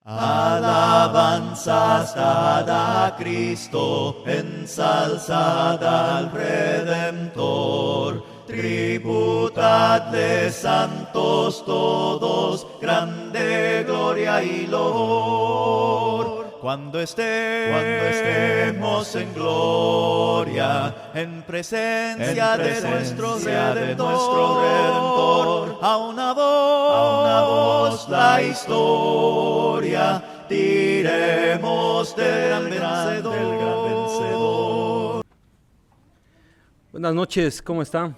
Alabanzas a Cristo, ensalzad al Redentor. Tributadle santos todos, grande gloria y loor. Cuando estemos en gloria, en presencia de nuestro Redentor, a una voz la historia diremos del gran vencedor. Buenas noches, ¿cómo están?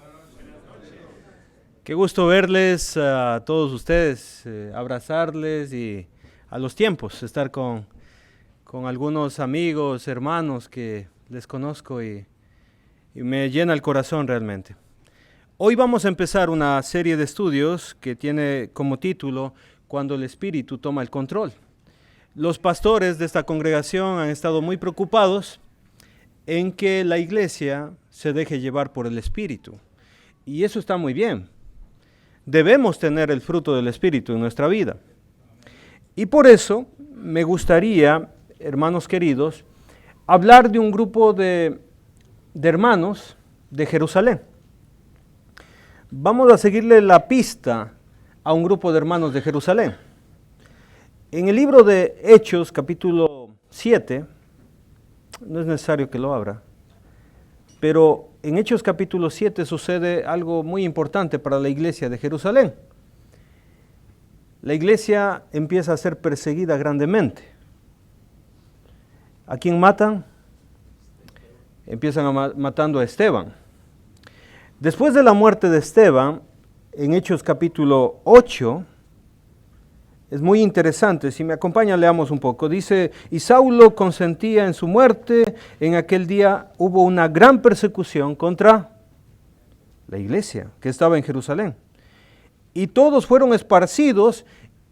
Qué gusto verles a todos ustedes, abrazarles y a los tiempos, estar con algunos amigos, hermanos que les conozco y me llena el corazón realmente. Hoy vamos a empezar una serie de estudios que tiene como título Cuando el Espíritu toma el control. Los pastores de esta congregación han estado muy preocupados en que la iglesia se deje llevar por el Espíritu. Y eso está muy bien. Debemos tener el fruto del Espíritu en nuestra vida. Y por eso me gustaría, hermanos queridos, hablar de un grupo de hermanos de Jerusalén. Vamos a seguirle la pista a un grupo de hermanos de Jerusalén. En el libro de Hechos, capítulo 7, no es necesario que lo abra, pero en Hechos capítulo 7 sucede algo muy importante para la iglesia de Jerusalén. La iglesia empieza a ser perseguida grandemente. ¿A quién matan? Empiezan matando a Esteban. Después de la muerte de Esteban, en Hechos capítulo 8, es muy interesante, si me acompañan leamos un poco. Dice, y Saulo consentía en su muerte, en aquel día hubo una gran persecución contra la iglesia que estaba en Jerusalén. Y todos fueron esparcidos,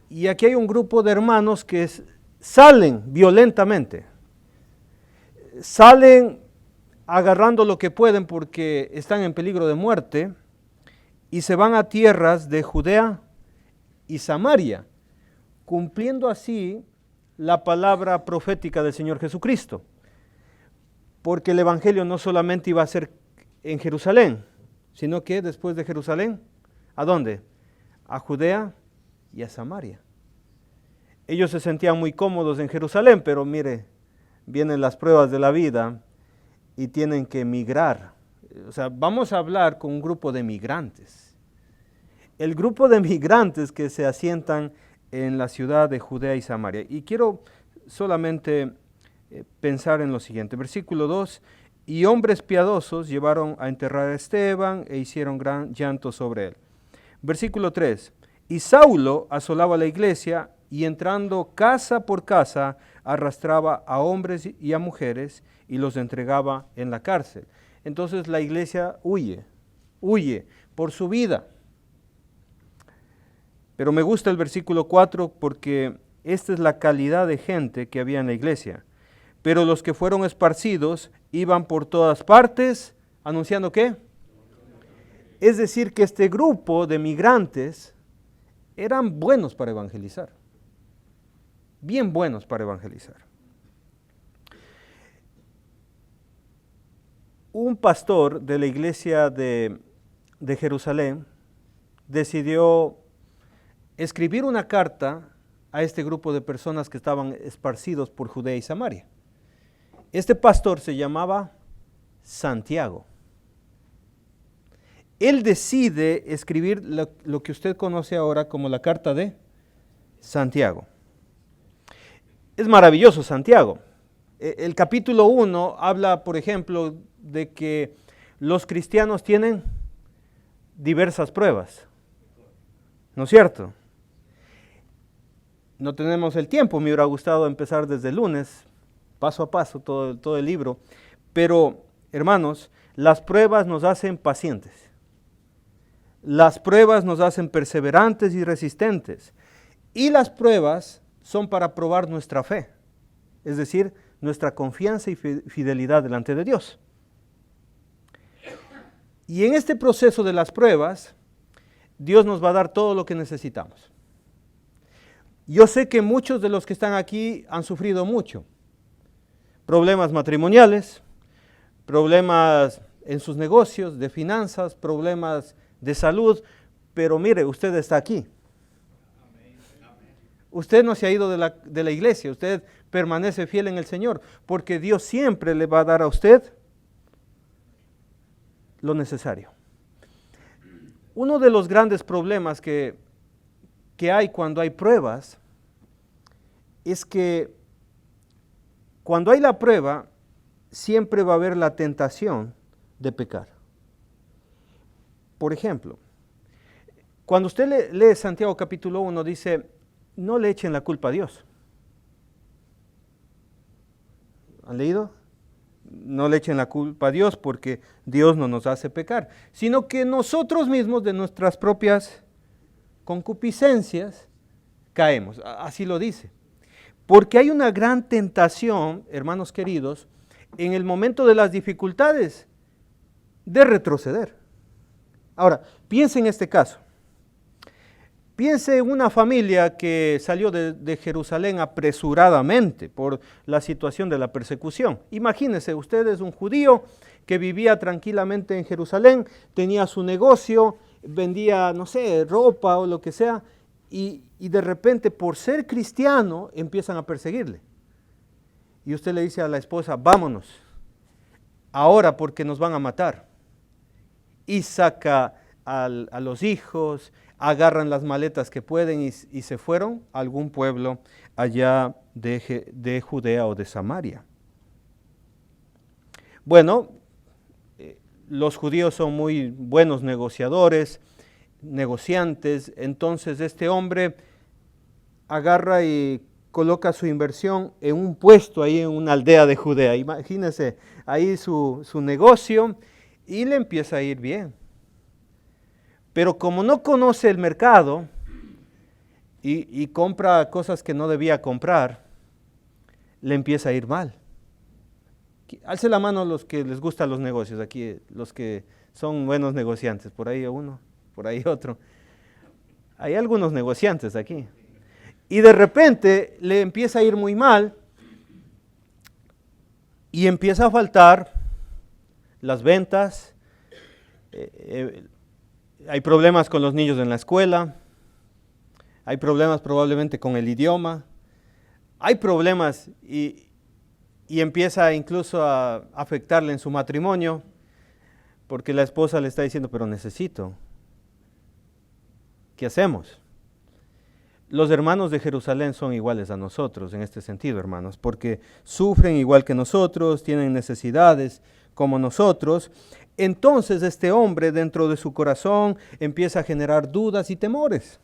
y aquí hay un grupo de hermanos que salen violentamente. Salen agarrando lo que pueden porque están en peligro de muerte, y se van a tierras de Judea y Samaria, cumpliendo así la palabra profética del Señor Jesucristo. Porque el evangelio no solamente iba a ser en Jerusalén, sino que después de Jerusalén, ¿a dónde? A Judea y a Samaria. Ellos se sentían muy cómodos en Jerusalén, pero mire, vienen las pruebas de la vida y tienen que emigrar. O sea, vamos a hablar con un grupo de migrantes. El grupo de migrantes que se asientan en la ciudad de Judea y Samaria. Y quiero solamente pensar en lo siguiente. Versículo 2, y hombres piadosos llevaron a enterrar a Esteban e hicieron gran llanto sobre él. Versículo 3, y Saulo asolaba la iglesia y entrando casa por casa arrastraba a hombres y a mujeres y los entregaba en la cárcel. Entonces la iglesia huye por su vida. Pero me gusta el versículo 4 porque esta es la calidad de gente que había en la iglesia. Pero los que fueron esparcidos iban por todas partes, ¿anunciando qué? Es decir, que este grupo de migrantes eran buenos para evangelizar. Bien buenos para evangelizar. Un pastor de la iglesia de Jerusalén decidió escribir una carta a este grupo de personas que estaban esparcidos por Judea y Samaria. Este pastor se llamaba Santiago. Él decide escribir lo que usted conoce ahora como la carta de Santiago. Es maravilloso Santiago. El capítulo 1 habla, por ejemplo, de que los cristianos tienen diversas pruebas. ¿No es cierto? No tenemos el tiempo, me hubiera gustado empezar desde el lunes, paso a paso, todo el libro. Pero, hermanos, las pruebas nos hacen pacientes. Las pruebas nos hacen perseverantes y resistentes. Y las pruebas son para probar nuestra fe, es decir, nuestra confianza y fidelidad delante de Dios. Y en este proceso de las pruebas, Dios nos va a dar todo lo que necesitamos. Yo sé que muchos de los que están aquí han sufrido mucho. Problemas matrimoniales, problemas en sus negocios, de finanzas, problemas de salud, pero mire, usted está aquí. Usted no se ha ido de la iglesia, usted permanece fiel en el Señor, porque Dios siempre le va a dar a usted lo necesario. Uno de los grandes problemas que hay cuando hay pruebas es que cuando hay la prueba, siempre va a haber la tentación de pecar. Por ejemplo, cuando usted lee Santiago capítulo 1, dice, no le echen la culpa a Dios. ¿Han leído? No le echen la culpa a Dios porque Dios no nos hace pecar, sino que nosotros mismos de nuestras propias concupiscencias caemos. Así lo dice. Porque hay una gran tentación, hermanos queridos, en el momento de las dificultades, de retroceder. Ahora, piense en este caso. Piense en una familia que salió de Jerusalén apresuradamente por la situación de la persecución. Imagínese, usted es un judío que vivía tranquilamente en Jerusalén, tenía su negocio, vendía, no sé, ropa o lo que sea, y de repente por ser cristiano empiezan a perseguirle. Y usted le dice a la esposa, vámonos, ahora porque nos van a matar. Y saca a los hijos, agarran las maletas que pueden y se fueron a algún pueblo allá de Judea o de Samaria. Bueno, los judíos son muy buenos negociadores, negociantes, entonces este hombre agarra y coloca su inversión en un puesto ahí en una aldea de Judea. Imagínense, ahí su negocio y le empieza a ir bien. Pero como no conoce el mercado y compra cosas que no debía comprar, le empieza a ir mal. Alce la mano los que les gustan los negocios, aquí los que son buenos negociantes, por ahí uno, por ahí otro. Hay algunos negociantes aquí. Y de repente le empieza a ir muy mal y empieza a faltar las ventas, hay problemas con los niños en la escuela, hay problemas probablemente con el idioma, hay problemas y empieza incluso a afectarle en su matrimonio, porque la esposa le está diciendo, pero necesito. ¿Qué hacemos? Los hermanos de Jerusalén son iguales a nosotros en este sentido, hermanos, porque sufren igual que nosotros, tienen necesidades como nosotros. Entonces este hombre dentro de su corazón empieza a generar dudas y temores.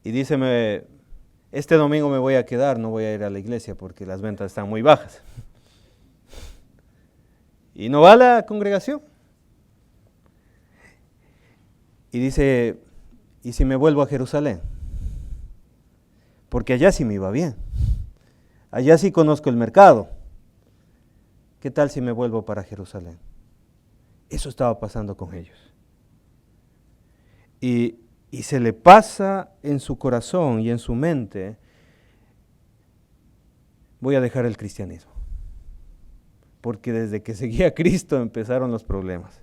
Y dice, este domingo me voy a quedar, no voy a ir a la iglesia porque las ventas están muy bajas. Y no va a la congregación. Y dice, ¿y si me vuelvo a Jerusalén? Porque allá sí me iba bien. Allá sí conozco el mercado. ¿Qué tal si me vuelvo para Jerusalén? Eso estaba pasando con ellos. Y se le pasa en su corazón y en su mente, voy a dejar el cristianismo. Porque desde que seguí a Cristo empezaron los problemas.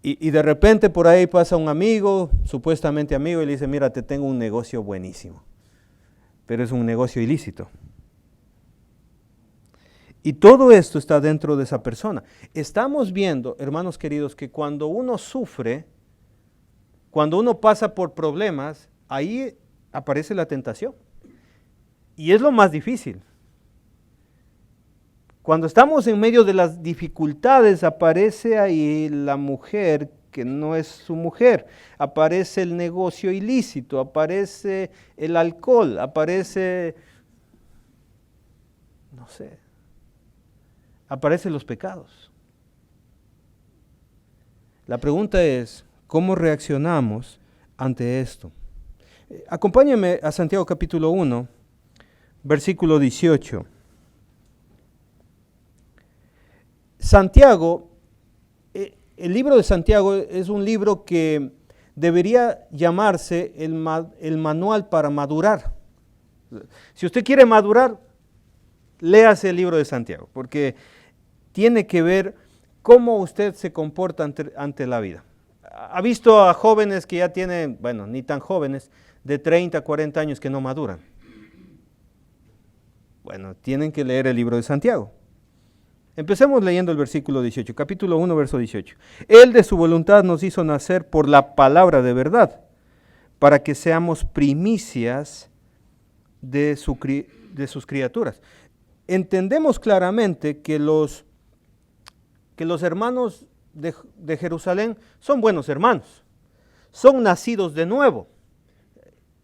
Y de repente por ahí pasa un amigo, supuestamente amigo, y le dice, mira, te tengo un negocio buenísimo. Pero es un negocio ilícito. Y todo esto está dentro de esa persona. Estamos viendo, hermanos queridos, que cuando uno sufre, cuando uno pasa por problemas, ahí aparece la tentación. Y es lo más difícil. Cuando estamos en medio de las dificultades, aparece ahí la mujer que no es su mujer, aparece el negocio ilícito, aparece el alcohol, aparece, no sé, aparecen los pecados. La pregunta es, ¿cómo reaccionamos ante esto? Acompáñenme a Santiago capítulo 1, versículo 18. Santiago, el libro de Santiago es un libro que debería llamarse el manual para madurar. Si usted quiere madurar, léase el libro de Santiago, porque tiene que ver cómo usted se comporta ante la vida. ¿Ha visto a jóvenes que ya tienen, bueno, ni tan jóvenes, de 30, 40 años que no maduran? Bueno, tienen que leer el libro de Santiago. Empecemos leyendo el versículo 18, capítulo 1, verso 18. Él de su voluntad nos hizo nacer por la palabra de verdad, para que seamos primicias de sus criaturas. Entendemos claramente que los hermanos de Jerusalén son buenos hermanos, son nacidos de nuevo.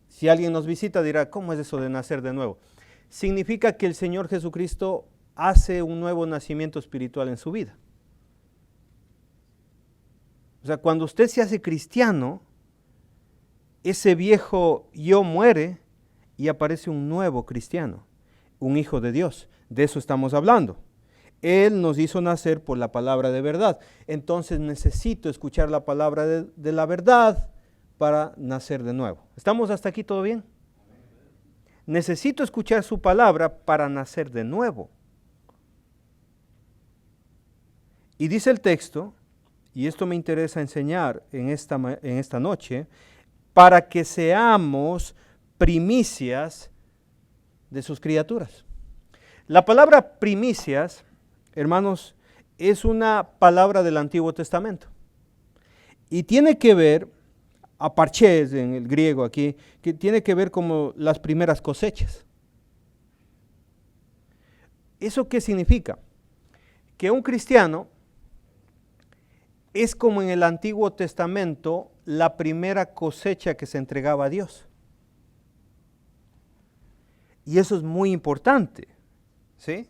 Si alguien nos visita dirá, ¿cómo es eso de nacer de nuevo? Significa que el Señor Jesucristo hace un nuevo nacimiento espiritual en su vida. O sea, cuando usted se hace cristiano, ese viejo yo muere y aparece un nuevo cristiano, un hijo de Dios. De eso estamos hablando. Él nos hizo nacer por la palabra de verdad. Entonces necesito escuchar la palabra de la verdad para nacer de nuevo. ¿Estamos hasta aquí todo bien? Necesito escuchar su palabra para nacer de nuevo. Y dice el texto, y esto me interesa enseñar en esta noche, para que seamos primicias de sus criaturas. La palabra primicias, hermanos, es una palabra del Antiguo Testamento. Y tiene que ver, aparches en el griego aquí, que tiene que ver como las primeras cosechas. ¿Eso qué significa? Que un cristiano es como en el Antiguo Testamento la primera cosecha que se entregaba a Dios. Y eso es muy importante, ¿sí?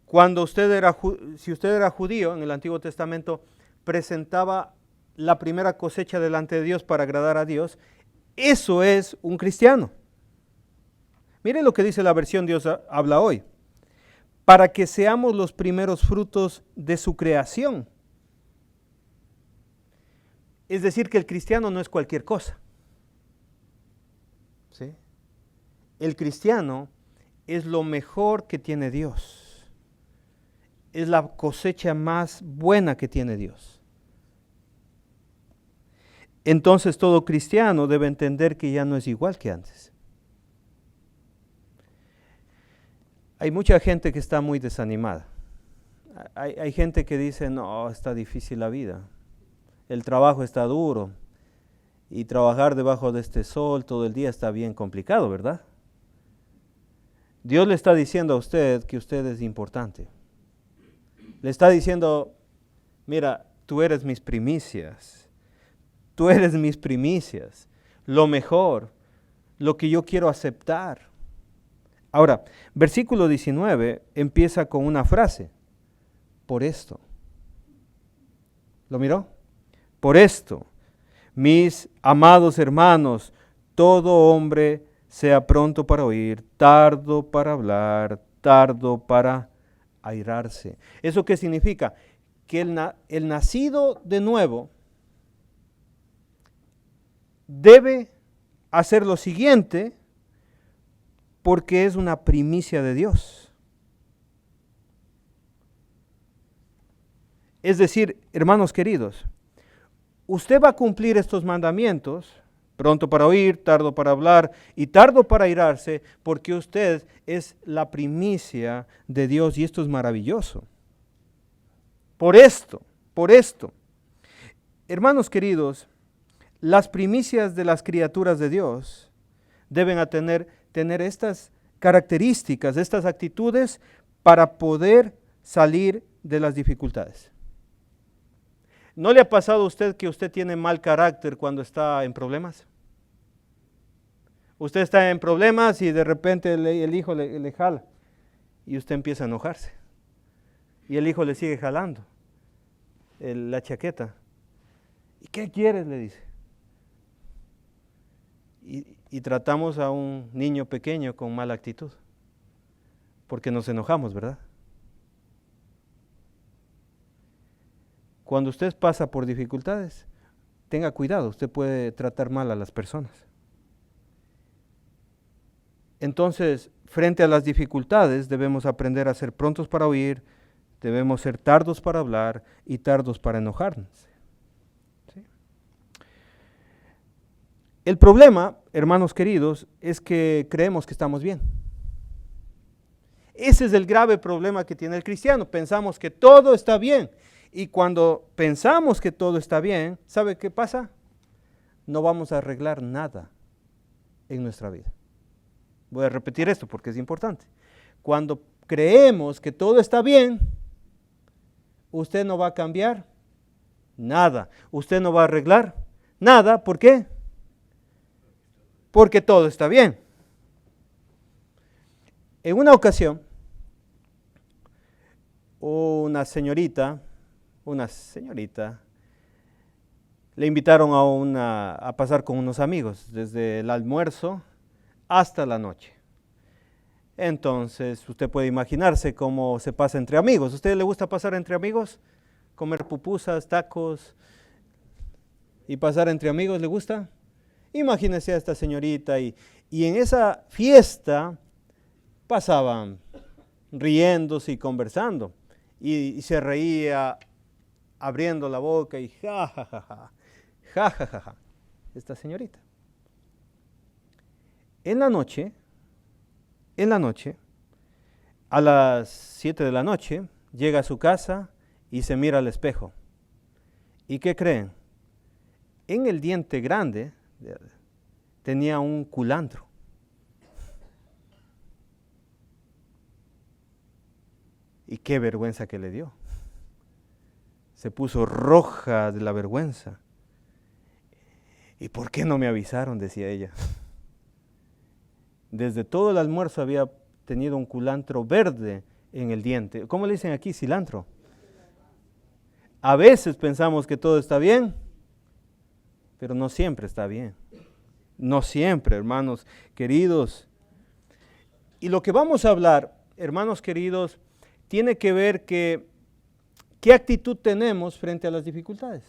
Cuando si usted era judío en el Antiguo Testamento, presentaba la primera cosecha delante de Dios para agradar a Dios. Eso es un cristiano. Mire lo que dice la versión Dios habla hoy. Para que seamos los primeros frutos de su creación. Es decir, que el cristiano no es cualquier cosa. ¿Sí? El cristiano es lo mejor que tiene Dios. Es la cosecha más buena que tiene Dios. Entonces todo cristiano debe entender que ya no es igual que antes. Hay mucha gente que está muy desanimada. Hay gente que dice, no, está difícil la vida. El trabajo está duro y trabajar debajo de este sol todo el día está bien complicado, ¿verdad? Dios le está diciendo a usted que usted es importante. Le está diciendo, mira, tú eres mis primicias. Tú eres mis primicias. Lo mejor, lo que yo quiero aceptar. Ahora, versículo 19 empieza con una frase. Por esto. ¿Lo miró? Por esto, mis amados hermanos, todo hombre sea pronto para oír, tardo para hablar, tardo para airarse. ¿Eso qué significa? Que el nacido de nuevo debe hacer lo siguiente porque es una primicia de Dios. Es decir, hermanos queridos, usted va a cumplir estos mandamientos, pronto para oír, tardo para hablar y tardo para airarse, porque usted es la primicia de Dios y esto es maravilloso. Por esto, hermanos queridos, las primicias de las criaturas de Dios deben tener estas características, estas actitudes para poder salir de las dificultades. ¿No le ha pasado a usted que usted tiene mal carácter cuando está en problemas? Usted está en problemas y de repente el hijo le jala y usted empieza a enojarse. Y el hijo le sigue jalando la chaqueta. ¿Y qué quieres? Le dice. Y tratamos a un niño pequeño con mala actitud, porque nos enojamos, ¿verdad? Cuando usted pasa por dificultades, tenga cuidado, usted puede tratar mal a las personas. Entonces, frente a las dificultades, debemos aprender a ser prontos para oír, debemos ser tardos para hablar y tardos para enojarnos. ¿Sí? El problema, hermanos queridos, es que creemos que estamos bien. Ese es el grave problema que tiene el cristiano. Pensamos que todo está bien. Y cuando pensamos que todo está bien, ¿sabe qué pasa? No vamos a arreglar nada en nuestra vida. Voy a repetir esto porque es importante. Cuando creemos que todo está bien, usted no va a cambiar nada. Usted no va a arreglar nada. ¿Por qué? Porque todo está bien. En una ocasión, una señorita, le invitaron a pasar con unos amigos, desde el almuerzo hasta la noche. Entonces, usted puede imaginarse cómo se pasa entre amigos. ¿A usted le gusta pasar entre amigos? ¿Comer pupusas, tacos y pasar entre amigos le gusta? Imagínese a esta señorita y en esa fiesta pasaban riéndose y conversando. Y se reía abriendo la boca y ja, ja, ja, ja, ja, ja, ja, ja, esta señorita. En la noche, a las 7 de la noche, llega a su casa y se mira al espejo. ¿Y qué creen? En el diente grande tenía un culantro. Y qué vergüenza que le dio. Se puso roja de la vergüenza. ¿Y por qué no me avisaron?, decía ella. Desde todo el almuerzo había tenido un culantro verde en el diente. ¿Cómo le dicen aquí? Cilantro. A veces pensamos que todo está bien, pero no siempre está bien. No siempre, hermanos queridos. Y lo que vamos a hablar, hermanos queridos, tiene que ver qué actitud tenemos frente a las dificultades.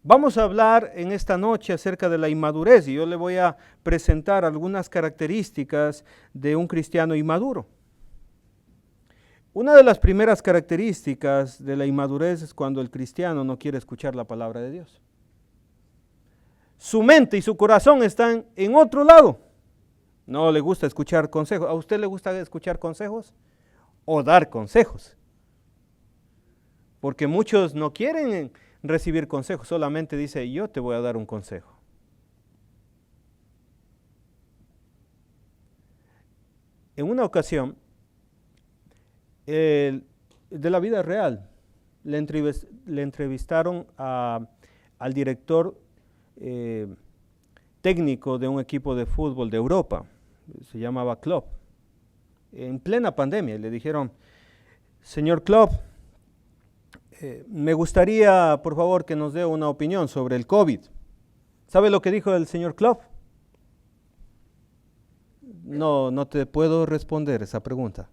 Vamos a hablar en esta noche acerca de la inmadurez y yo le voy a presentar algunas características de un cristiano inmaduro. Una de las primeras características de la inmadurez es cuando el cristiano no quiere escuchar la palabra de Dios. Su mente y su corazón están en otro lado. No le gusta escuchar consejos. ¿A usted le gusta escuchar consejos o dar consejos? Porque muchos no quieren recibir consejos, solamente dice, yo te voy a dar un consejo. En una ocasión, de la vida real, le entrevistaron al director técnico de un equipo de fútbol de Europa, se llamaba Klopp, en plena pandemia. Le dijeron, señor Klopp, me gustaría, por favor, que nos dé una opinión sobre el COVID. ¿Sabe lo que dijo el señor Klopp? No te puedo responder esa pregunta,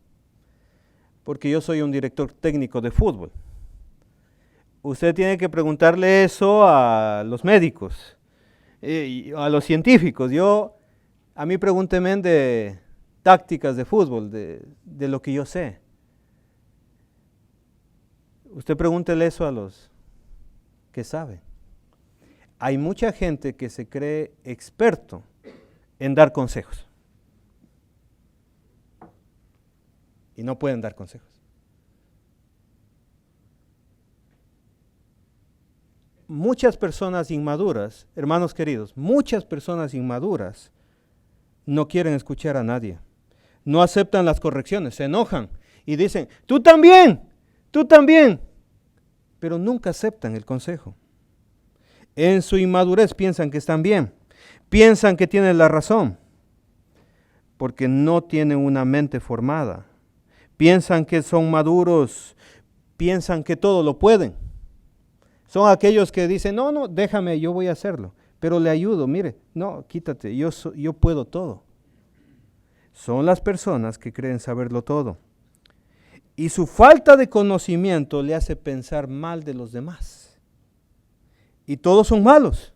porque yo soy un director técnico de fútbol. Usted tiene que preguntarle eso a los médicos, a los científicos. A mí pregúnteme de tácticas de fútbol, de lo que yo sé. Usted pregúntele eso a los que saben. Hay mucha gente que se cree experto en dar consejos y no pueden dar consejos. Muchas personas inmaduras, hermanos queridos, muchas personas inmaduras no quieren escuchar a nadie, no aceptan las correcciones, se enojan y dicen, tú también, pero nunca aceptan el consejo. En su inmadurez piensan que están bien, piensan que tienen la razón, porque no tienen una mente formada, piensan que son maduros, piensan que todo lo pueden. Son aquellos que dicen, no, déjame, yo voy a hacerlo, pero le ayudo, mire, no, quítate, yo puedo todo. Son las personas que creen saberlo todo. Y su falta de conocimiento le hace pensar mal de los demás. y todos son malos.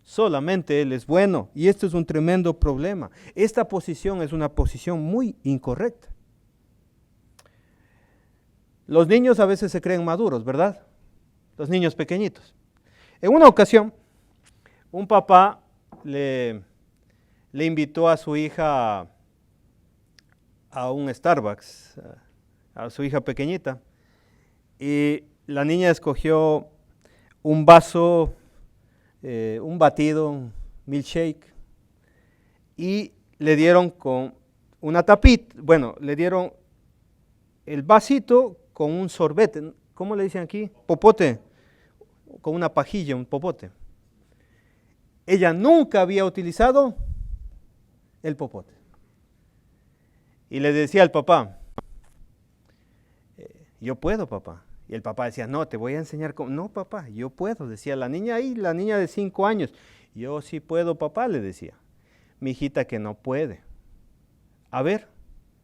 Solamente Él es bueno, y esto es un tremendo problema. Esta posición es una posición muy incorrecta. Los niños a veces se creen maduros, ¿verdad? Los niños pequeñitos. En una ocasión, un papá le invitó a su hija a un Starbucks, a su hija pequeñita, y la niña escogió un vaso, un batido, un milkshake, y le dieron con una tapita, bueno, le dieron el vasito con un sorbete, ¿cómo le dicen aquí? Popote, con una pajilla, un popote. Ella nunca había utilizado el popote. Y le decía al papá, yo puedo, papá. Y el papá decía, no, te voy a enseñar cómo. No, papá, yo puedo, decía la niña ahí, la niña de 5 años. Yo sí puedo, papá, le decía. Mi hijita que no puede. A ver,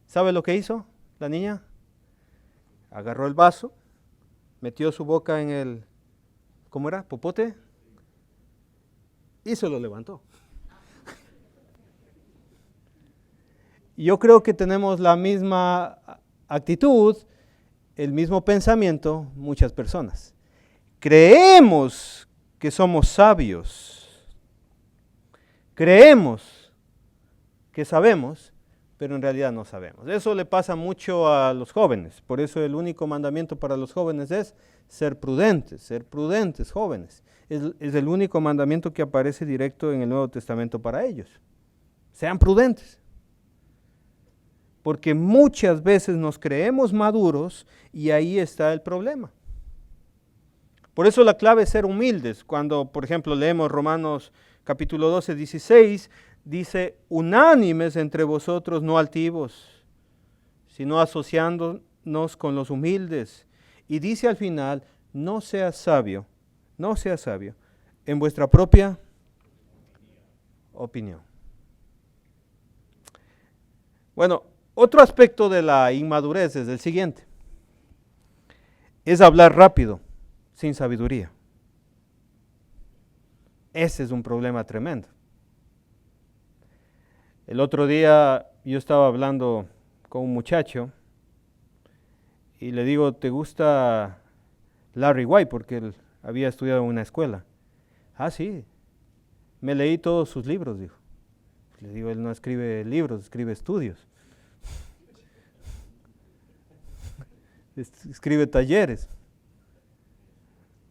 ¿sabe lo que hizo la niña? Agarró el vaso, metió su boca en el, ¿cómo era? Popote, y se lo levantó. Yo creo que tenemos la misma actitud, el mismo pensamiento, muchas personas. Creemos que somos sabios, creemos que sabemos, pero en realidad no sabemos. Eso le pasa mucho a los jóvenes, por eso el único mandamiento para los jóvenes es ser prudentes jóvenes. Es el único mandamiento que aparece directo en el Nuevo Testamento para ellos. Sean prudentes. Porque muchas veces nos creemos maduros y ahí está el problema. Por eso la clave es ser humildes. Cuando, por ejemplo, leemos Romanos capítulo 12, 16, dice, unánimes entre vosotros, no altivos, sino asociándonos con los humildes. Y dice al final, no seas sabio en vuestra propia opinión. Bueno, otro aspecto de la inmadurez es el siguiente. Es hablar rápido, sin sabiduría. Ese es un problema tremendo. El otro día yo estaba hablando con un muchacho y le digo, ¿te gusta Larry White? Porque él había estudiado en una escuela. Ah, sí, me leí todos sus libros, dijo. Le digo, él no escribe libros, escribe estudios. Escribe talleres.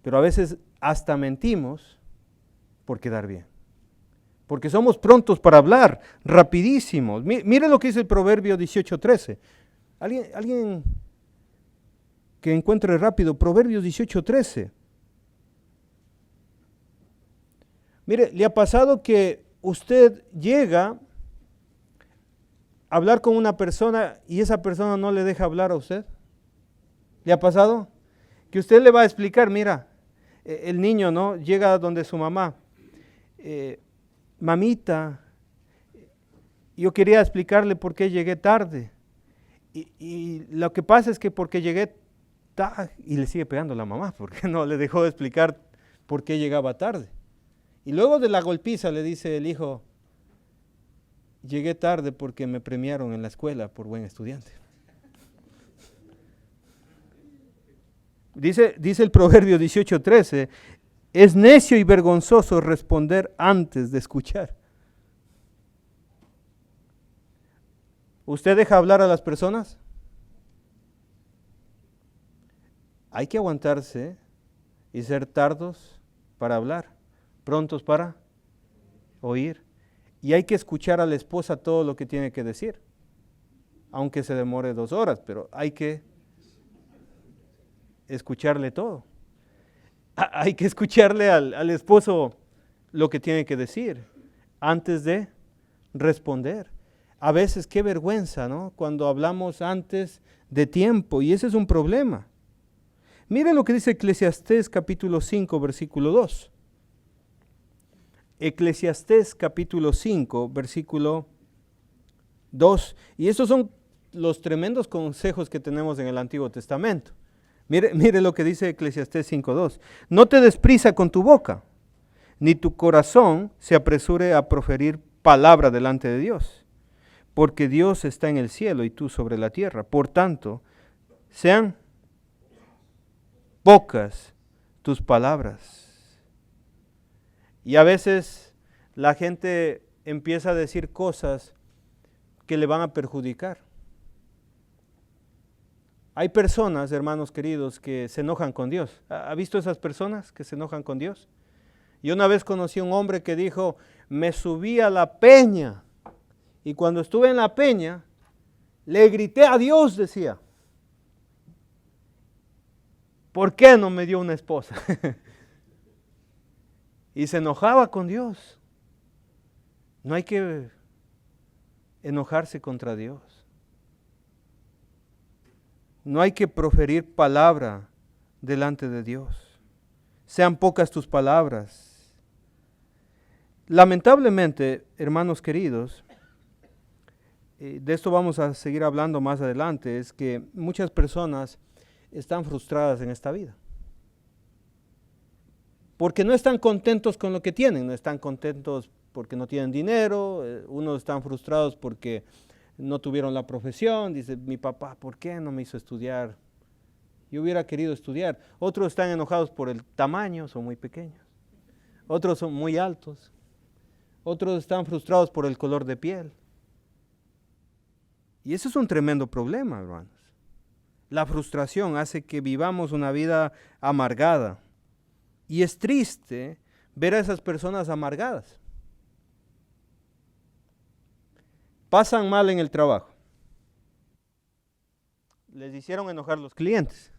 Pero a veces hasta mentimos por quedar bien. Porque somos prontos para hablar, rapidísimos. Mire lo que dice el Proverbio 18:13. ¿Alguien que encuentre rápido? Proverbios 18:13. Mire, ¿le ha pasado que usted llega a hablar con una persona y esa persona no le deja hablar a usted? ¿Le ha pasado? Que usted le va a explicar, mira, el niño, ¿no? Llega donde su mamá. Mamita, yo quería explicarle por qué llegué tarde. Y lo que pasa es que porque llegué tarde, y le sigue pegando la mamá, porque no le dejó de explicar por qué llegaba tarde. Y luego de la golpiza le dice el hijo, llegué tarde porque me premiaron en la escuela por buen estudiante. Dice el Proverbio 18:13, es necio y vergonzoso responder antes de escuchar. ¿Usted deja hablar a las personas? Hay que aguantarse y ser tardos para hablar, prontos para oír. Y hay que escuchar a la esposa todo lo que tiene que decir, aunque se demore 2 horas, pero hay que escucharle todo. Hay que escucharle al esposo lo que tiene que decir antes de responder. A veces qué vergüenza, ¿no? Cuando hablamos antes de tiempo, y ese es un problema. Mire lo que dice Eclesiastés capítulo 5, versículo 2. Eclesiastés capítulo 5, versículo 2. Y estos son los tremendos consejos que tenemos en el Antiguo Testamento. Mire lo que dice Eclesiastés 5:2. No te des prisa con tu boca, ni tu corazón se apresure a proferir palabra delante de Dios, porque Dios está en el cielo y tú sobre la tierra. Por tanto, sean pocas tus palabras. Y a veces la gente empieza a decir cosas que le van a perjudicar. Hay personas, hermanos queridos, que se enojan con Dios. ¿Ha visto esas personas que se enojan con Dios? Yo una vez conocí a un hombre que dijo, me subí a la peña y cuando estuve en la peña le grité a Dios, decía, ¿por qué no me dio una esposa? Y se enojaba con Dios. No hay que enojarse contra Dios. No hay que proferir palabra delante de Dios. Sean pocas tus palabras. Lamentablemente, hermanos queridos, de esto vamos a seguir hablando más adelante, es que muchas personas están frustradas en esta vida. Porque no están contentos con lo que tienen, no están contentos porque no tienen dinero, unos están frustrados porque no tuvieron la profesión, dice mi papá, ¿por qué no me hizo estudiar? Yo hubiera querido estudiar. Otros están enojados por el tamaño, son muy pequeños. Otros son muy altos. Otros están frustrados por el color de piel. Y eso es un tremendo problema, hermanos. La frustración hace que vivamos una vida amargada. Y es triste ver a esas personas amargadas. Pasan mal en el trabajo. Les hicieron enojar los clientes.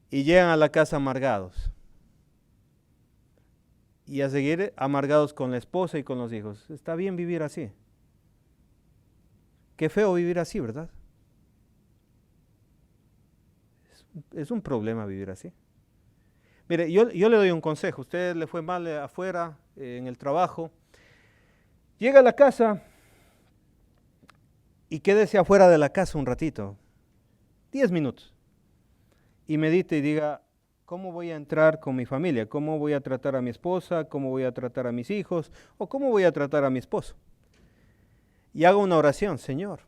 Y llegan a la casa amargados. Y a seguir amargados con la esposa y con los hijos. Está bien vivir así. Qué feo vivir así, ¿verdad? Es un problema vivir así. Mire, yo le doy un consejo. Usted le fue mal afuera, en el trabajo. Llega a la casa y quédese afuera de la casa un ratito, 10 minutos, y medite y diga, ¿cómo voy a entrar con mi familia? ¿Cómo voy a tratar a mi esposa? ¿Cómo voy a tratar a mis hijos? ¿O cómo voy a tratar a mi esposo? Y haga una oración, Señor,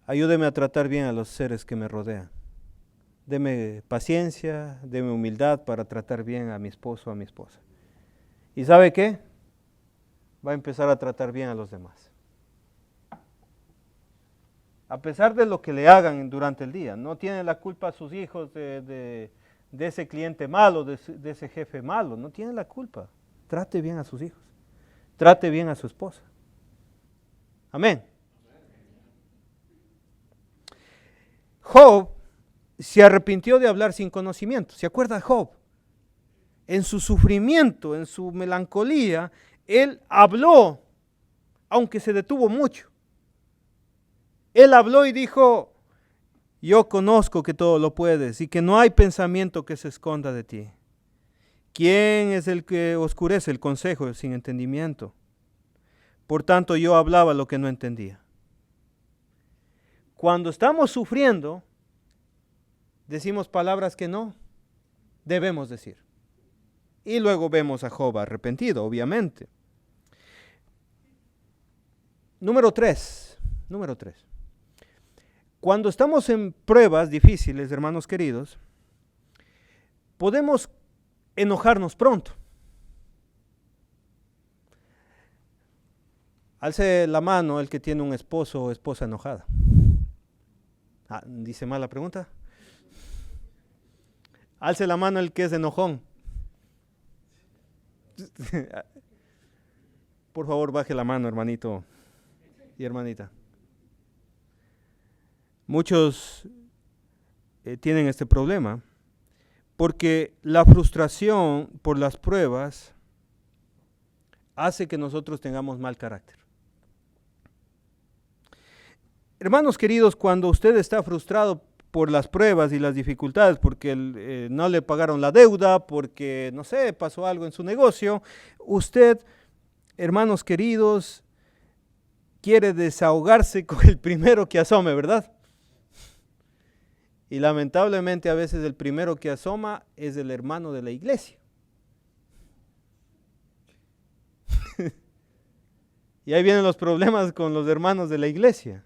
ayúdeme a tratar bien a los seres que me rodean. Deme paciencia, deme humildad para tratar bien a mi esposo o a mi esposa. ¿Y sabe qué? Va a empezar a tratar bien a los demás. A pesar de lo que le hagan durante el día. No tienen la culpa sus hijos de ese cliente malo, de ese jefe malo. No tienen la culpa. Trate bien a sus hijos. Trate bien a su esposa. Amén. Job se arrepintió de hablar sin conocimiento. ¿Se acuerda Job? En su sufrimiento, en su melancolía, él habló, aunque se detuvo mucho. Él habló y dijo, yo conozco que todo lo puedes y que no hay pensamiento que se esconda de ti. ¿Quién es el que oscurece el consejo sin entendimiento? Por tanto, yo hablaba lo que no entendía. Cuando estamos sufriendo, decimos palabras que no debemos decir. Y luego vemos a Job arrepentido, obviamente. Número 3. Cuando estamos en pruebas difíciles, hermanos queridos, podemos enojarnos pronto. Alce la mano el que tiene un esposo o esposa enojada. ¿Dice mal la pregunta? Alce la mano el que es enojón. Por favor, baje la mano, hermanito y hermanita. Muchos tienen este problema porque la frustración por las pruebas hace que nosotros tengamos mal carácter. Hermanos queridos, cuando usted está frustrado por las pruebas y las dificultades, porque no le pagaron la deuda, porque, no sé, pasó algo en su negocio, usted, hermanos queridos, quiere desahogarse con el primero que asome, ¿verdad? Y lamentablemente a veces el primero que asoma es el hermano de la iglesia. Y ahí vienen los problemas con los hermanos de la iglesia.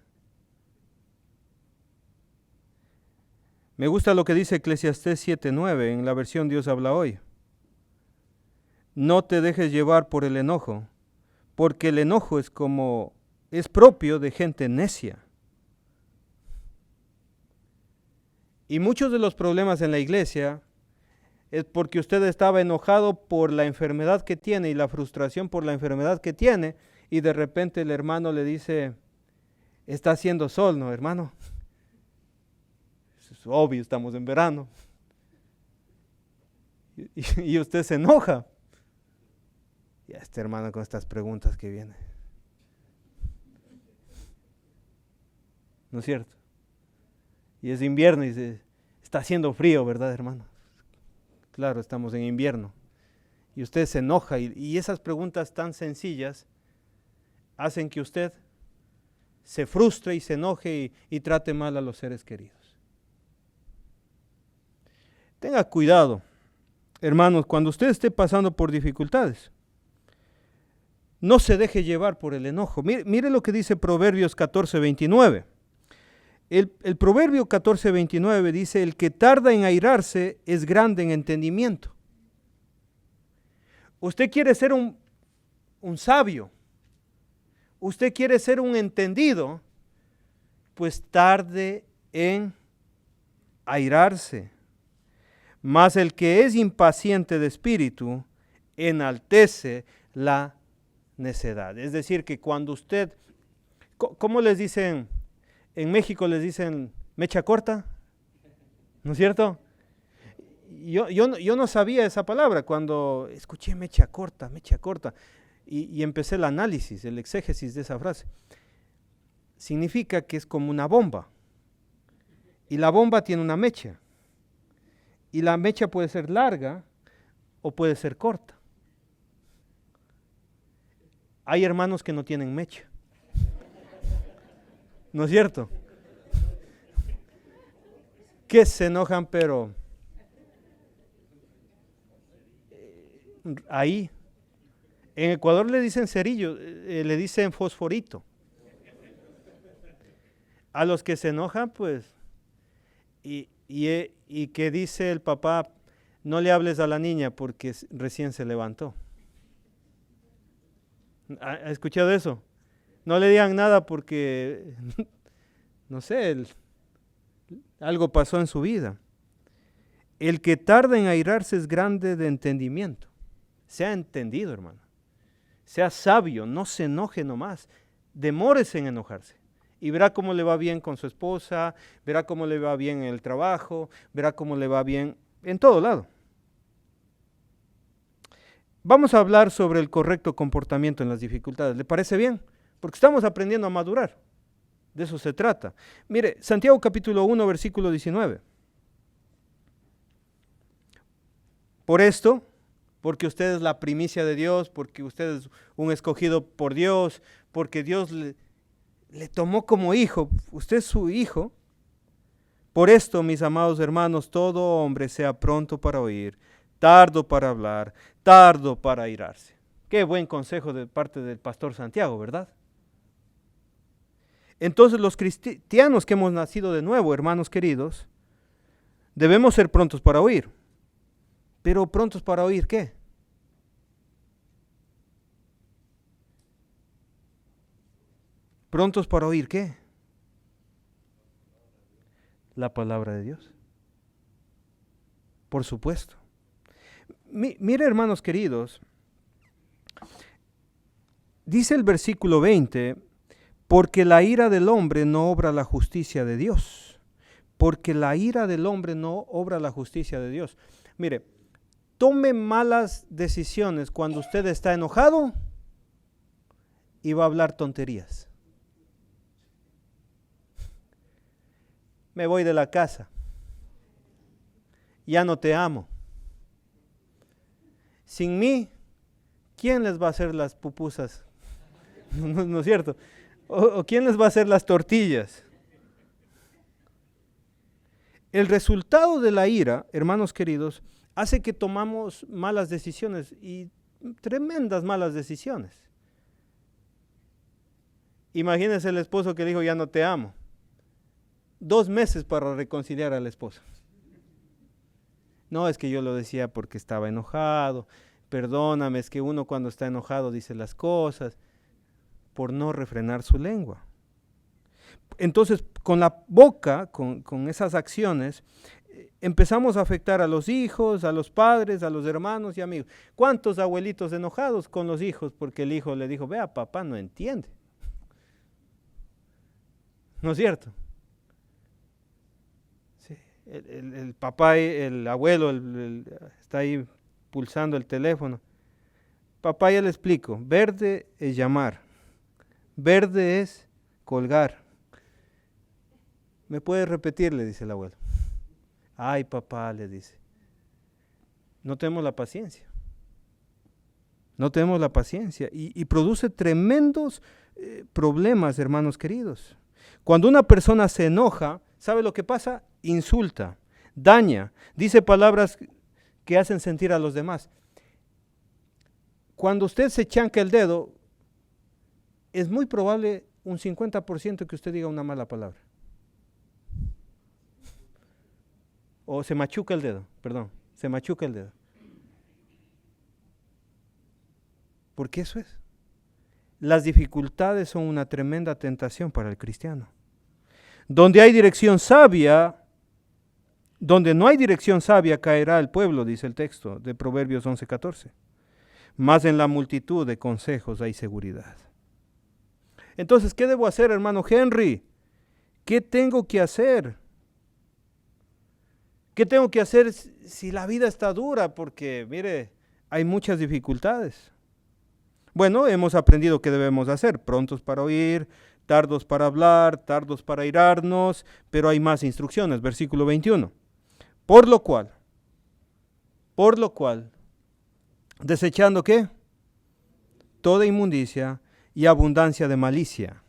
Me gusta lo que dice Eclesiastés 7:9 en la versión Dios habla hoy. No te dejes llevar por el enojo, porque el enojo es propio de gente necia. Y muchos de los problemas en la iglesia es porque usted estaba enojado por la enfermedad que tiene y la frustración por la enfermedad que tiene, y de repente el hermano le dice, está haciendo sol, ¿no, hermano? Es obvio, estamos en verano. Y usted se enoja. Y a este hermano con estas preguntas que viene. ¿No es cierto? Y es invierno y dice, está haciendo frío, ¿verdad, hermano? Claro, estamos en invierno. Y usted se enoja y esas preguntas tan sencillas hacen que usted se frustre y se enoje y trate mal a los seres queridos. Tenga cuidado, hermanos, cuando usted esté pasando por dificultades. No se deje llevar por el enojo. Mire lo que dice Proverbios 14:29. El Proverbio 14:29 dice, el que tarda en airarse es grande en entendimiento. Usted quiere ser un sabio, usted quiere ser un entendido, pues tarde en airarse. Mas el que es impaciente de espíritu enaltece la necedad. Es decir, que cuando usted, ¿cómo les dicen? En México les dicen mecha corta, ¿no es cierto? Yo no sabía esa palabra cuando escuché mecha corta, y empecé el análisis, el exégesis de esa frase. Significa que es como una bomba, y la bomba tiene una mecha, y la mecha puede ser larga o puede ser corta. Hay hermanos que no tienen mecha. ¿No es cierto? Que se enojan, pero ahí, en Ecuador le dicen cerillo, le dicen fosforito. A los que se enojan, pues, y que dice el papá, no le hables a la niña porque recién se levantó. ¿Ha escuchado eso? No le digan nada porque, no sé, algo pasó en su vida. El que tarda en airarse es grande de entendimiento. Sea entendido, hermano. Sea sabio, no se enoje nomás. Demórese en enojarse. Y verá cómo le va bien con su esposa, verá cómo le va bien en el trabajo, verá cómo le va bien en todo lado. Vamos a hablar sobre el correcto comportamiento en las dificultades. ¿Le parece bien? Porque estamos aprendiendo a madurar. De eso se trata. Mire, Santiago capítulo 1, versículo 19. Por esto, porque usted es la primicia de Dios, porque usted es un escogido por Dios, porque Dios le tomó como hijo, usted es su hijo. Por esto, mis amados hermanos, todo hombre sea pronto para oír, tardo para hablar, tardo para airarse. Qué buen consejo de parte del pastor Santiago, ¿verdad? Entonces los cristianos que hemos nacido de nuevo, hermanos queridos, debemos ser prontos para oír. Pero prontos para oír, ¿qué? ¿Prontos para oír qué? La palabra de Dios. Por supuesto. Mire, hermanos queridos, dice el versículo 20, porque la ira del hombre no obra la justicia de Dios. Porque la ira del hombre no obra la justicia de Dios. Mire, tome malas decisiones cuando usted está enojado y va a hablar tonterías. Me voy de la casa. Ya no te amo. Sin mí, ¿quién les va a hacer las pupusas? ¿No es cierto? ¿O quién les va a hacer las tortillas? El resultado de la ira, hermanos queridos, hace que tomamos malas decisiones y tremendas malas decisiones. Imagínense el esposo que dijo, ya no te amo. 2 meses para reconciliar a la esposa. No, es que yo lo decía porque estaba enojado. Perdóname, es que uno cuando está enojado dice las cosas por no refrenar su lengua. Entonces, con la boca, con esas acciones, empezamos a afectar a los hijos, a los padres, a los hermanos y amigos. ¿Cuántos abuelitos enojados con los hijos porque el hijo le dijo, vea, papá no entiende? ¿No es cierto? Sí, el papá, el abuelo está ahí pulsando el teléfono. Papá, ya le explico, verde es llamar, verde es colgar. ¿Me puedes repetir?, le dice el abuelo. Ay, papá, le dice, no tenemos la paciencia. No tenemos la paciencia y produce tremendos problemas, hermanos queridos. Cuando una persona se enoja, ¿sabe lo que pasa? Insulta, daña, dice palabras que hacen sentir a los demás. Cuando usted se chanca el dedo, es muy probable un 50% que usted diga una mala palabra. O se machuca el dedo, perdón, se machuca el dedo. Porque eso es. Las dificultades son una tremenda tentación para el cristiano. Donde hay dirección sabia, donde no hay dirección sabia caerá el pueblo, dice el texto de Proverbios 11:14. Mas en la multitud de consejos hay seguridad. Entonces, ¿qué debo hacer, hermano Henry? ¿Qué tengo que hacer? ¿Qué tengo que hacer si la vida está dura? Porque, mire, hay muchas dificultades. Bueno, hemos aprendido qué debemos hacer: prontos para oír, tardos para hablar, tardos para airarnos, pero hay más instrucciones. Versículo 21. Por lo cual, desechando ¿qué? Toda inmundicia y abundancia de malicia.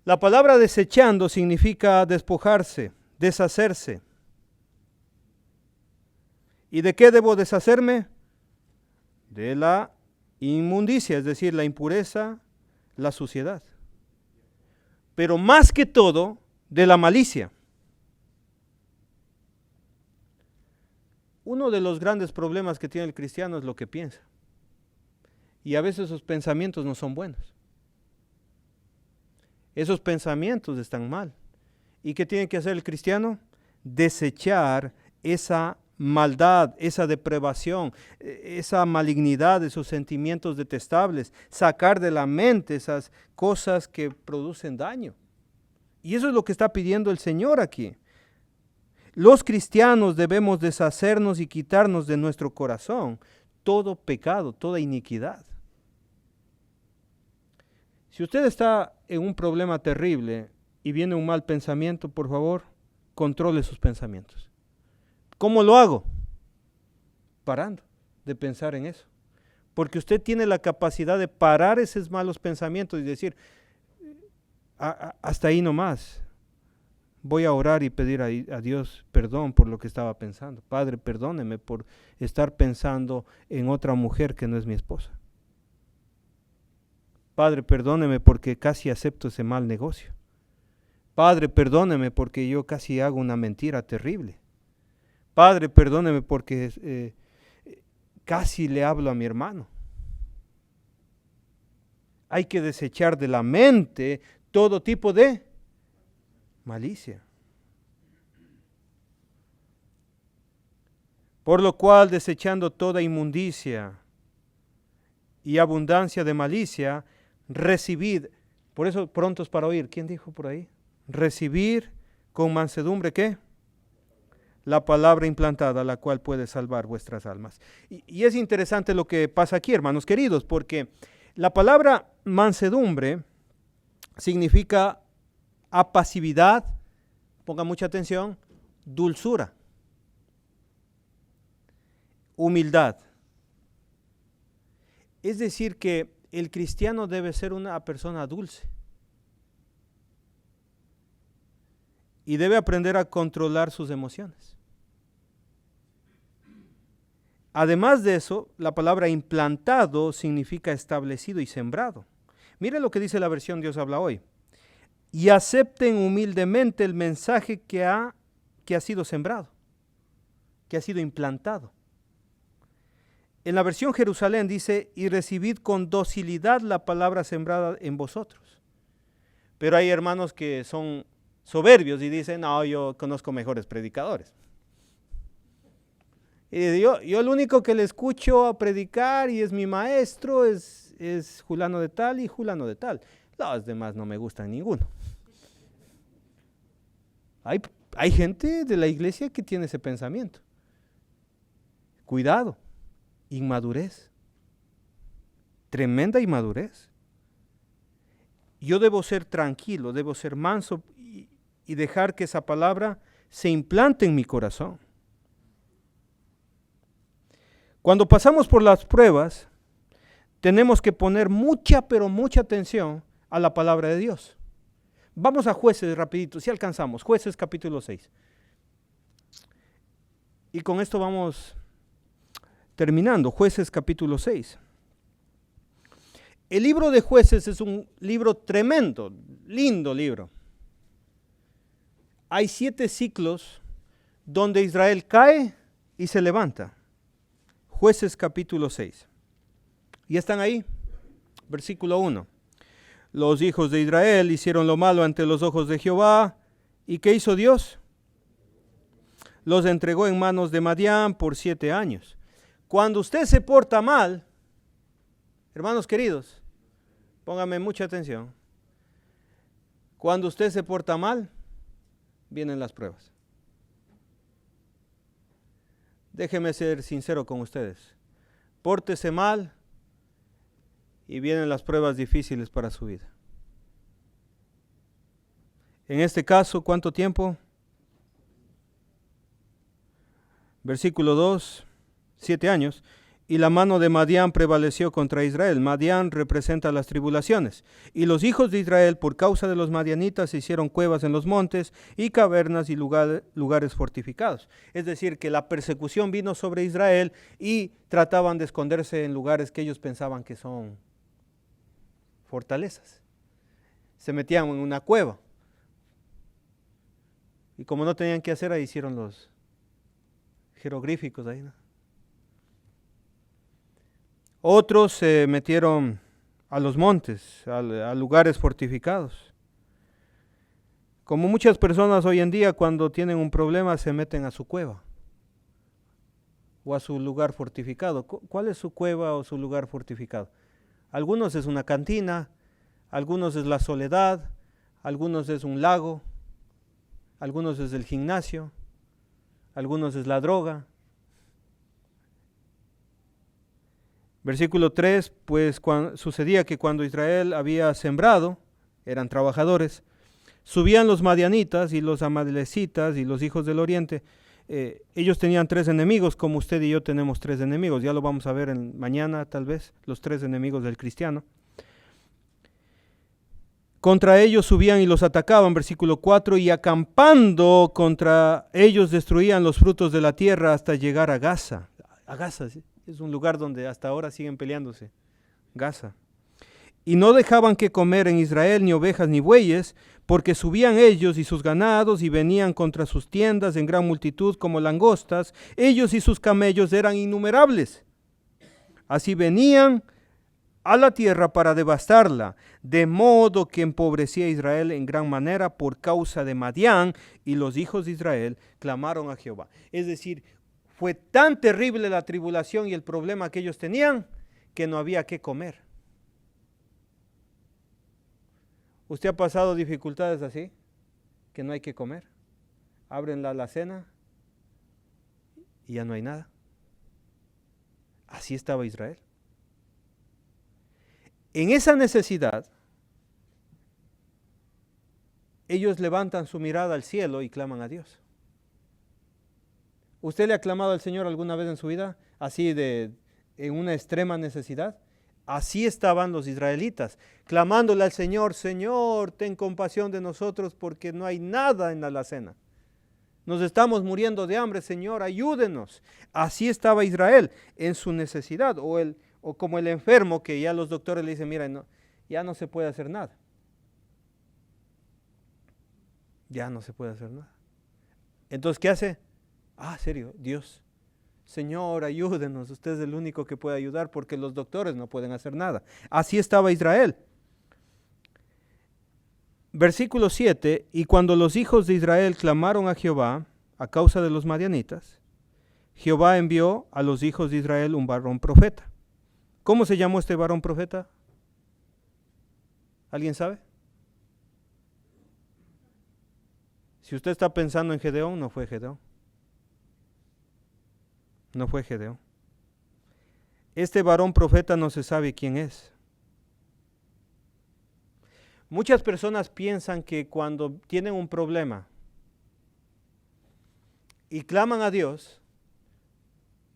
La palabra desechando significa despojarse, deshacerse. ¿Y de qué debo deshacerme? De la inmundicia, es decir, la impureza, la suciedad. Pero más que todo, de la malicia. Uno de los grandes problemas que tiene el cristiano es lo que piensa. Y a veces esos pensamientos no son buenos. Esos pensamientos están mal. ¿Y qué tiene que hacer el cristiano? Desechar esa maldad, esa depravación, esa malignidad, esos sentimientos detestables, sacar de la mente esas cosas que producen daño. Y eso es lo que está pidiendo el Señor aquí. Los cristianos debemos deshacernos y quitarnos de nuestro corazón todo pecado, toda iniquidad. Si usted está en un problema terrible y viene un mal pensamiento, por favor, controle sus pensamientos. ¿Cómo lo hago? Parando de pensar en eso. Porque usted tiene la capacidad de parar esos malos pensamientos y decir, hasta ahí nomás. Voy a orar y pedir a Dios perdón por lo que estaba pensando. Padre, perdóneme por estar pensando en otra mujer que no es mi esposa. Padre, perdóneme porque casi acepto ese mal negocio. Padre, perdóneme porque yo casi hago una mentira terrible. Padre, perdóneme porque casi le hablo a mi hermano. Hay que desechar de la mente todo tipo de malicia. Por lo cual, desechando toda inmundicia y abundancia de malicia, recibid, por eso prontos para oír. ¿Quién dijo por ahí? Recibir con mansedumbre, ¿qué? La palabra implantada, la cual puede salvar vuestras almas. Y es interesante lo que pasa aquí, hermanos queridos, porque la palabra mansedumbre significa apasividad, ponga mucha atención, dulzura, humildad. Es decir, que el cristiano debe ser una persona dulce. y debe aprender a controlar sus emociones. Además de eso, la palabra implantado significa establecido y sembrado. Mire lo que dice la versión Dios habla hoy. Y acepten humildemente el mensaje que ha sido sembrado, que ha sido implantado. En la versión Jerusalén dice, y recibid con docilidad la palabra sembrada en vosotros. Pero hay hermanos que son soberbios y dicen, no, yo conozco mejores predicadores. Y yo el único que le escucho a predicar y es mi maestro es fulano de tal y fulano de tal. Los demás no me gustan ninguno. Hay gente de la iglesia que tiene ese pensamiento. Cuidado, inmadurez. Tremenda inmadurez. Yo debo ser tranquilo, debo ser manso y dejar que esa palabra se implante en mi corazón. Cuando pasamos por las pruebas, tenemos que poner mucha, pero mucha atención a la palabra de Dios. Vamos a Jueces rapidito, si alcanzamos. Jueces capítulo 6. Y con esto vamos terminando. Jueces capítulo 6. El libro de Jueces es un libro tremendo, lindo libro. Hay 7 ciclos donde Israel cae y se levanta. Jueces capítulo 6. ¿Ya están ahí? Versículo 1. Los hijos de Israel hicieron lo malo ante los ojos de Jehová. ¿Y qué hizo Dios? Los entregó en manos de Madián por 7 años. Cuando usted se porta mal, hermanos queridos, póngame mucha atención. Cuando usted se porta mal, vienen las pruebas. Déjeme ser sincero con ustedes. Pórtese mal y vienen las pruebas difíciles para su vida. En este caso, ¿cuánto tiempo? Versículo 2, 7 años. Y la mano de Madián prevaleció contra Israel. Madián representa las tribulaciones. Y los hijos de Israel, por causa de los madianitas, hicieron cuevas en los montes y cavernas y lugares fortificados. Es decir, que la persecución vino sobre Israel y trataban de esconderse en lugares que ellos pensaban que son fortalezas. Se metían en una cueva. Y como no tenían que hacer, ahí hicieron los jeroglíficos ahí, ¿no? Otros se metieron a los montes, a lugares fortificados. Como muchas personas hoy en día, cuando tienen un problema, se meten a su cueva o a su lugar fortificado. ¿Cuál es su cueva o su lugar fortificado? Algunos es una cantina, algunos es la soledad, algunos es un lago, algunos es el gimnasio, algunos es la droga. Versículo 3, pues sucedía que cuando Israel había sembrado, eran trabajadores, subían los madianitas y los amalecitas y los hijos del oriente. Ellos tenían 3 enemigos, como usted y yo tenemos 3 enemigos. Ya lo vamos a ver mañana tal vez, los 3 enemigos del cristiano. Contra ellos subían y los atacaban, versículo 4, y acampando contra ellos destruían los frutos de la tierra hasta llegar a Gaza. A Gaza, ¿sí? Es un lugar donde hasta ahora siguen peleándose. Gaza. Y no dejaban que comer en Israel ni ovejas ni bueyes, porque subían ellos y sus ganados y venían contra sus tiendas en gran multitud como langostas. Ellos y sus camellos eran innumerables. Así venían a la tierra para devastarla, de modo que empobrecía a Israel en gran manera por causa de Madián, y los hijos de Israel clamaron a Jehová. Es decir, fue tan terrible la tribulación y el problema que ellos tenían que no había qué comer. ¿Usted ha pasado dificultades así? Que no hay que comer. Abren la alacena y ya no hay nada. Así estaba Israel. En esa necesidad, ellos levantan su mirada al cielo y claman a Dios. ¿Usted le ha clamado al Señor alguna vez en su vida, así en una extrema necesidad? Así estaban los israelitas, clamándole al Señor, Señor, ten compasión de nosotros porque no hay nada en la alacena. Nos estamos muriendo de hambre, Señor, ayúdenos. Así estaba Israel en su necesidad, o como el enfermo que ya los doctores le dicen, mira, no, ya no se puede hacer nada. Ya no se puede hacer nada. Entonces, ¿qué hace? Serio, Dios, Señor, ayúdenos, usted es el único que puede ayudar porque los doctores no pueden hacer nada. Así estaba Israel. Versículo 7, y cuando los hijos de Israel clamaron a Jehová a causa de los madianitas, Jehová envió a los hijos de Israel un varón profeta. ¿Cómo se llamó este varón profeta? ¿Alguien sabe? Si usted está pensando en Gedeón, no fue Gedeón. No fue Gedeón. Este varón profeta no se sabe quién es. Muchas personas piensan que cuando tienen un problema y claman a Dios,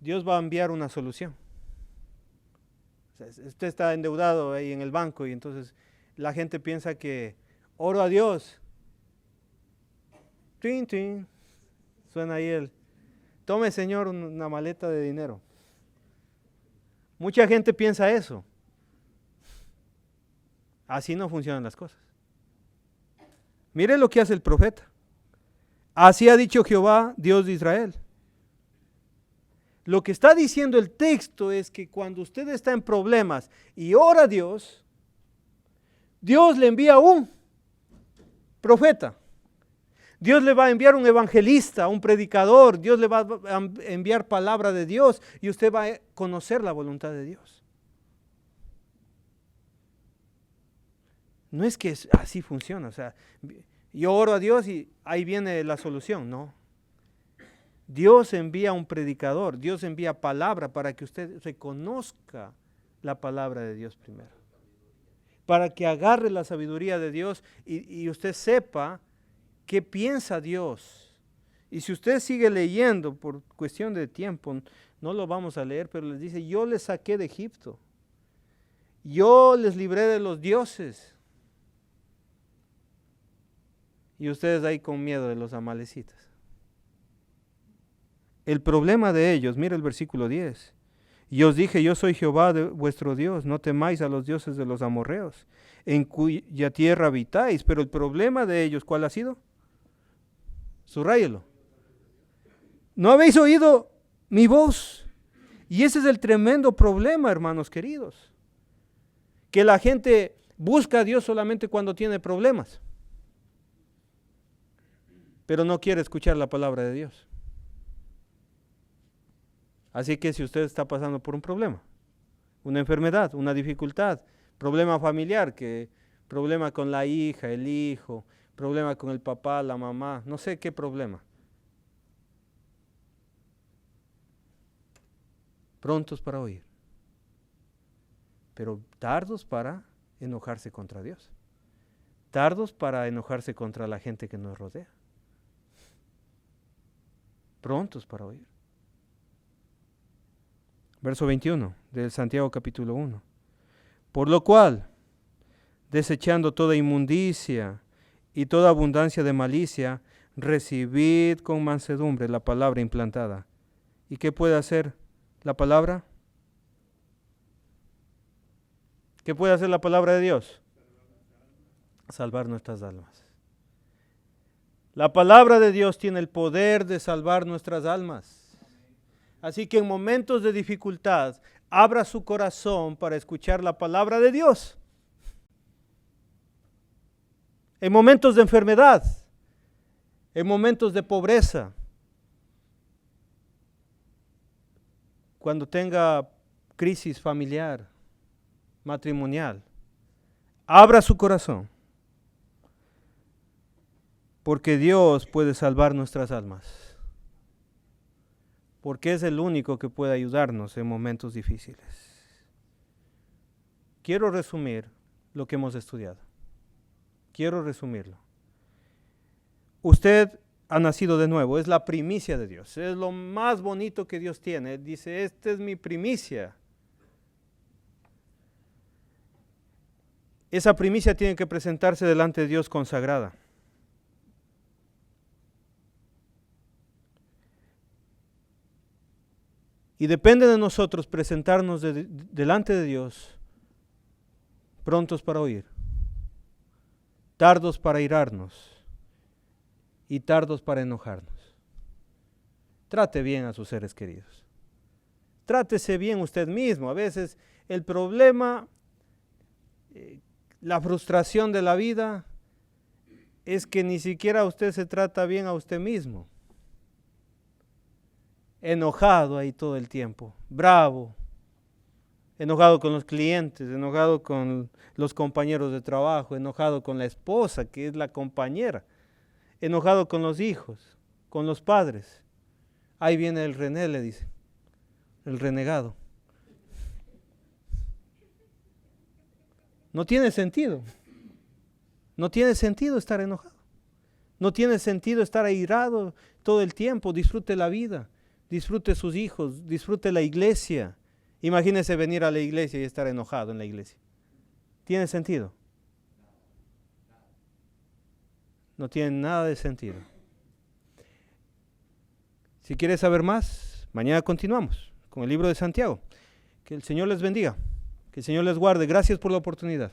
Dios va a enviar una solución. O sea, usted está endeudado ahí en el banco y entonces la gente piensa que oro a Dios. Tin, tin. Suena ahí tome, Señor, una maleta de dinero. Mucha gente piensa eso. Así no funcionan las cosas. Mire lo que hace el profeta. Así ha dicho Jehová, Dios de Israel. Lo que está diciendo el texto es que cuando usted está en problemas y ora a Dios, Dios le envía un profeta. Dios le va a enviar un evangelista, un predicador. Dios le va a enviar palabra de Dios y usted va a conocer la voluntad de Dios. No es que así funciona, o sea, yo oro a Dios y ahí viene la solución, no. Dios envía un predicador, Dios envía palabra para que usted reconozca la palabra de Dios primero. Para que agarre la sabiduría de Dios y usted sepa qué piensa Dios. Y si usted sigue leyendo, por cuestión de tiempo, no lo vamos a leer, pero les dice, yo les saqué de Egipto. Yo les libré de los dioses. Y ustedes ahí con miedo de los amalecitas. El problema de ellos, mira el versículo 10. Y os dije, yo soy Jehová de vuestro Dios, no temáis a los dioses de los amorreos, en cuya tierra habitáis. Pero el problema de ellos, ¿cuál ha sido? Subrayelo. No habéis oído mi voz. Y ese es el tremendo problema, hermanos queridos. Que la gente busca a Dios solamente cuando tiene problemas. Pero no quiere escuchar la palabra de Dios. Así que si usted está pasando por un problema, una enfermedad, una dificultad, problema familiar, problema con la hija, el hijo, problema con el papá, la mamá, no sé qué problema. Prontos para oír, pero tardos para enojarse contra Dios, tardos para enojarse contra la gente que nos rodea. Prontos para oír. Verso 21 del Santiago capítulo 1. Por lo cual, desechando toda inmundicia y toda abundancia de malicia, recibid con mansedumbre la palabra implantada. ¿Y qué puede hacer la palabra? ¿Qué puede hacer la palabra de Dios? Salvar nuestras almas. La palabra de Dios tiene el poder de salvar nuestras almas. Así que en momentos de dificultad, abra su corazón para escuchar la palabra de Dios. En momentos de enfermedad, en momentos de pobreza, cuando tenga crisis familiar, matrimonial, abra su corazón. Porque Dios puede salvar nuestras almas. Porque es el único que puede ayudarnos en momentos difíciles. Quiero resumir lo que hemos estudiado. Quiero resumirlo. Usted ha nacido de nuevo, es la primicia de Dios. Es lo más bonito que Dios tiene. Él dice, esta es mi primicia. esa primicia tiene que presentarse delante de Dios consagrada. Y depende de nosotros presentarnos delante de Dios prontos para oír, tardos para irarnos y tardos para enojarnos. Trate bien a sus seres queridos. Trátese bien usted mismo. A veces el problema, la frustración de la vida es que ni siquiera usted se trata bien a usted mismo. Enojado ahí todo el tiempo, bravo, enojado con los clientes, enojado con los compañeros de trabajo, enojado con la esposa que es la compañera, enojado con los hijos, con los padres. Ahí viene el René, le dice, el renegado. No tiene sentido. No tiene sentido estar enojado. No tiene sentido estar airado todo el tiempo. Disfrute la vida, disfrute sus hijos, disfrute la iglesia. Imagínese venir a la iglesia y estar enojado en la iglesia. ¿Tiene sentido? No tiene nada de sentido. Si quieres saber más, mañana continuamos con el libro de Santiago. Que el Señor les bendiga, que el Señor les guarde. Gracias por la oportunidad.